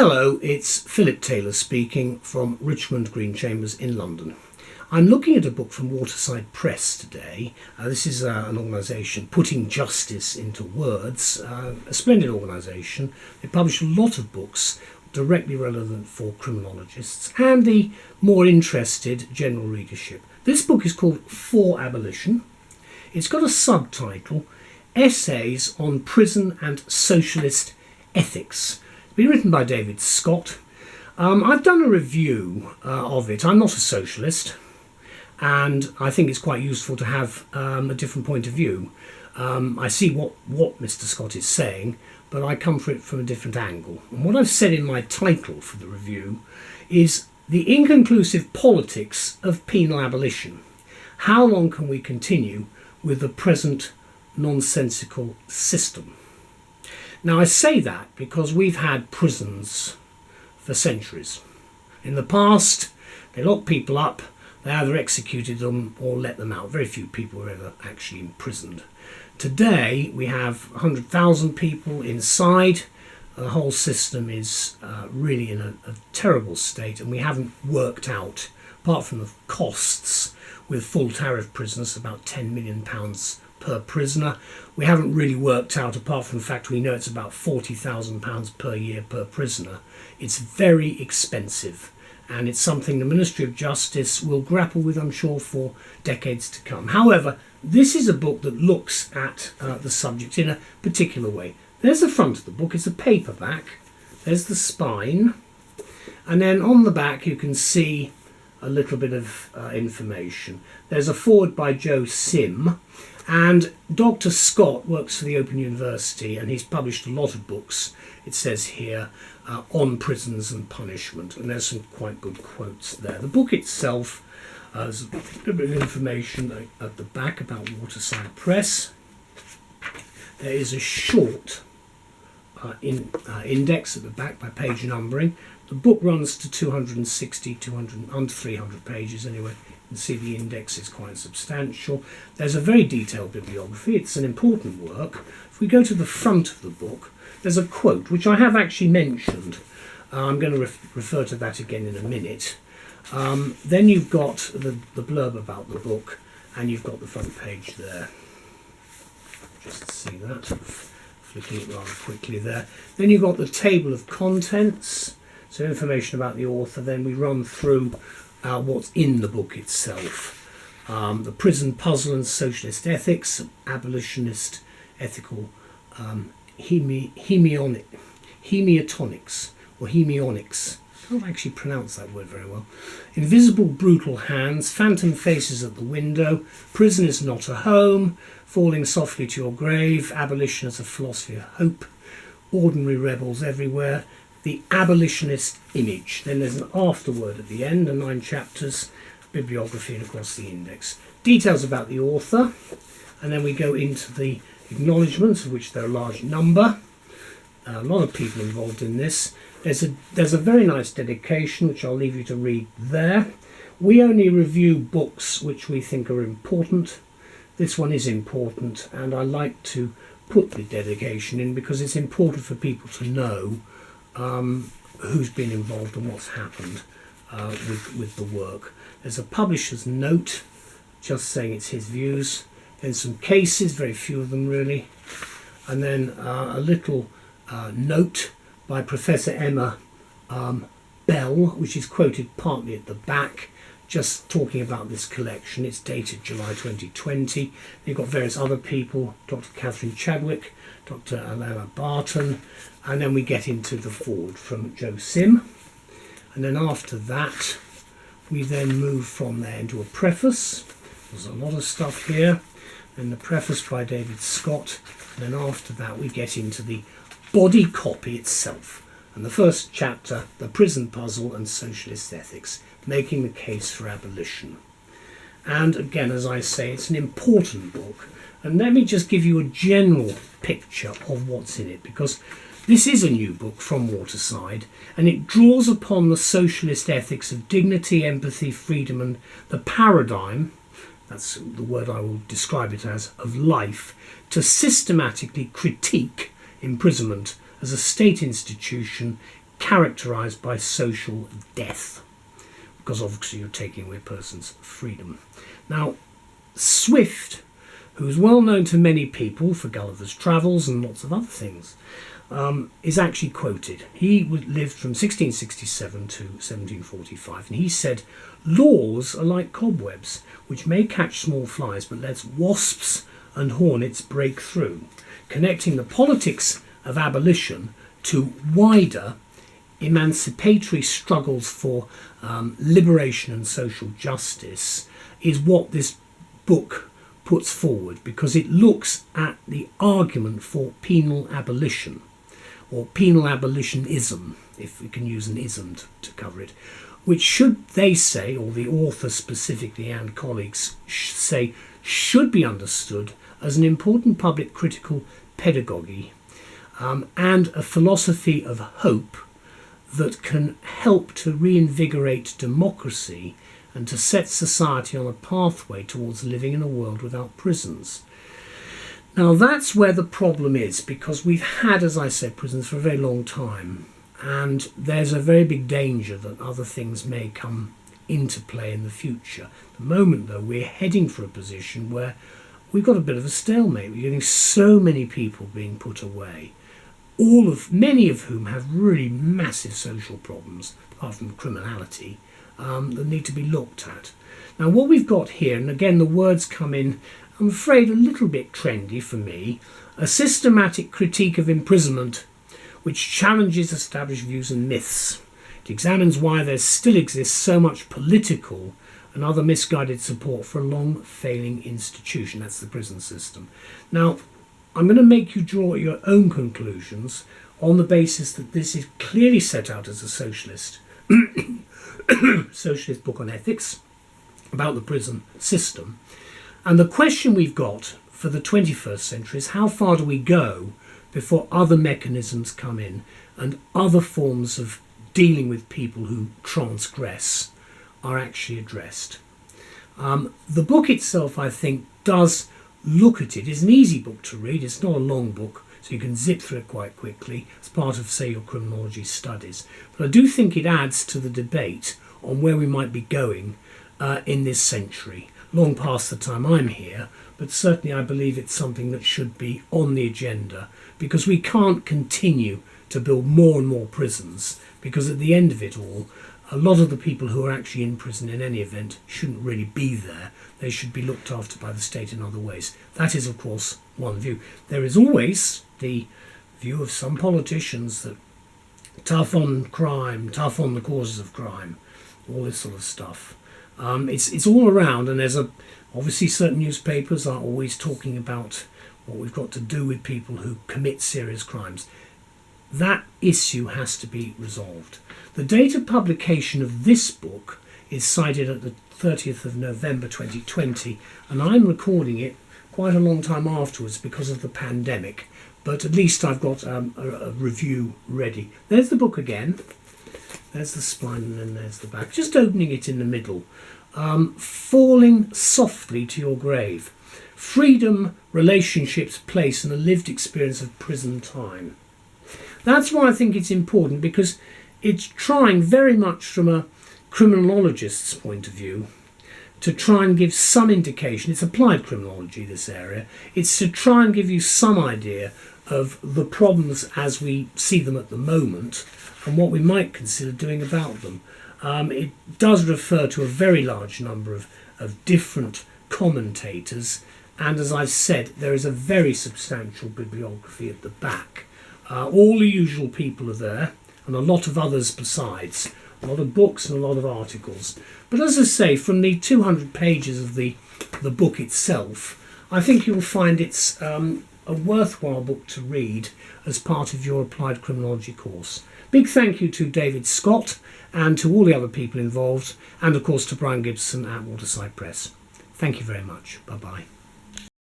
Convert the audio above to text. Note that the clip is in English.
Hello, it's Philip Taylor speaking from Richmond Green Chambers in London. I'm looking at a book from Waterside Press today. This is an organisation putting justice into words, a splendid organisation. They publish a lot of books directly relevant for criminologists and the more interested general readership. This book is called For Abolition. It's got a subtitle, Essays on Prison and Socialist Ethics. It's been written by David Scott. I've done a review of it. I'm not a socialist, and I think it's quite useful to have a different point of view. I see what Mr. Scott is saying, but I come from it from a different angle. And what I've said in my title for the review is The Inconclusive Politics of Penal Abolition. How long can we continue with the present nonsensical system? Now I say that because we've had prisons for centuries. In the past, they locked people up, they either executed them or let them out. Very few people were ever actually imprisoned. Today we have 100,000 people inside. The whole system is really in a terrible state, and we haven't worked out, apart from the costs with full tariff prisons, about £10 million per prisoner. We haven't really worked out, apart from the fact we know it's about £40,000 per year per prisoner. It's very expensive, and it's something the Ministry of Justice will grapple with, I'm sure, for decades to come. However, this is a book that looks at the subject in a particular way. There's the front of the book, it's a paperback. There's the spine, and then on the back you can see a little bit of information. There's a foreword by Joe Sim, and Dr. Scott works for the Open University, and he's published a lot of books, it says here, on prisons and punishment, and there's some quite good quotes there. The book itself has a bit of information at the back about Waterside Press. There is a short index at the back by page numbering. The book runs to 260, under 300 pages anyway. You can see the index is quite substantial. There's a very detailed bibliography. It's an important work. If we go to the front of the book, there's a quote, which I have actually mentioned. I'm going to refer to that again in a minute. Then you've got the blurb about the book, and you've got the front page there. Just see that. Flicking it rather quickly there. Then you've got the table of contents, so information about the author. Then we run through what's in the book itself. The prison puzzle and socialist ethics, abolitionist ethical hemiotonics, or hemionics. I can't actually pronounce that word very well. Invisible brutal hands, phantom faces at the window, prison is not a home, falling softly to your grave, abolition as a philosophy of hope, ordinary rebels everywhere, the abolitionist image. Then there's an afterword at the end, and 9 chapters, bibliography, and of course the index. Details about the author, and then we go into the acknowledgements, of which there are a large number. A lot of people involved in this. There's a very nice dedication, which I'll leave you to read there. We only review books which we think are important. This one is important, and I like to put the dedication in because it's important for people to know who's been involved and what's happened with the work. There's a publisher's note, just saying it's his views. Then some cases, very few of them really, and then a little note by Professor Emma Bell, which is quoted partly at the back, just talking about this collection. It's dated July 2020. They've got various other people, Dr. Catherine Chadwick, Dr. Alana Barton, and then we get into the foreword from Joe Sim. And then after that, we then move from there into a preface. There's a lot of stuff here. Then the preface by David Scott. And then after that, we get into the body copy itself. And the first chapter, The Prison Puzzle and Socialist Ethics, making the case for abolition. And again, as I say, it's an important book. And let me just give you a general picture of what's in it, because this is a new book from Waterside, and it draws upon the socialist ethics of dignity, empathy, freedom, and the paradigm, that's the word I will describe it as, of life, to systematically critique imprisonment as a state institution characterised by social death, because obviously you're taking away a person's freedom. Now, Swift, who's well known to many people for Gulliver's Travels and lots of other things, is actually quoted. He lived from 1667 to 1745, and he said, "Laws are like cobwebs, which may catch small flies, but lets wasps and hornets break through. Connecting the politics of abolition to wider emancipatory struggles for liberation and social justice is what this book puts forward, because it looks at the argument for penal abolition, or penal abolitionism, if we can use an ism to cover it, which should, they say, or the author specifically and colleagues say, should be understood as an important public critical pedagogy and a philosophy of hope that can help to reinvigorate democracy and to set society on a pathway towards living in a world without prisons." Now that's where the problem is, because we've had, as I said, prisons for a very long time, and there's a very big danger that other things may come into play in the future. At the moment, though, we're heading for a position where we've got a bit of a stalemate. We're getting so many people being put away, many of whom have really massive social problems, apart from criminality, that need to be looked at. Now what we've got here, and again the words come in, I'm afraid, a little bit trendy for me, a systematic critique of imprisonment which challenges established views and myths. It examines why there still exists so much political and other misguided support for a long-failing institution. That's the prison system. Now, I'm going to make you draw your own conclusions on the basis that this is clearly set out as a socialist book on ethics about the prison system. And the question we've got for the 21st century is, how far do we go before other mechanisms come in and other forms of dealing with people who transgress are actually addressed? The book itself, I think, does look at it. It's an easy book to read. It's not a long book, so you can zip through it quite quickly as part of, say, your criminology studies. But I do think it adds to the debate on where we might be going in this century, long past the time I'm here, but certainly I believe it's something that should be on the agenda, because we can't continue to build more and more prisons, because at the end of it all, a lot of the people who are actually in prison in any event shouldn't really be there. They should be looked after by the state in other ways. That is, of course, one view. There is always the view of some politicians that tough on crime, tough on the causes of crime, all this sort of stuff. It's all around, and obviously certain newspapers are always talking about what we've got to do with people who commit serious crimes. That issue has to be resolved. The date of publication of this book is cited at the 30th of November 2020, and I'm recording it quite a long time afterwards because of the pandemic, but at least I've got a review ready. There's the book again. There's the spine and then there's the back. Just opening it in the middle. Falling softly to your grave. Freedom, relationships, place, and a lived experience of prison time. That's why I think it's important, because it's trying very much from a criminologist's point of view to try and give some indication. It's applied criminology, this area. It's to try and give you some idea of the problems as we see them at the moment and what we might consider doing about them. It does refer to a very large number of different commentators, and as I've said, there is a very substantial bibliography at the back. All the usual people are there, and a lot of others besides. A lot of books and a lot of articles. But as I say, from the 200 pages of the book itself, I think you'll find it's a worthwhile book to read as part of your applied criminology course. Big thank you to David Scott and to all the other people involved, and of course to Brian Gibson at Waterside Press. Thank you very much. Bye-bye.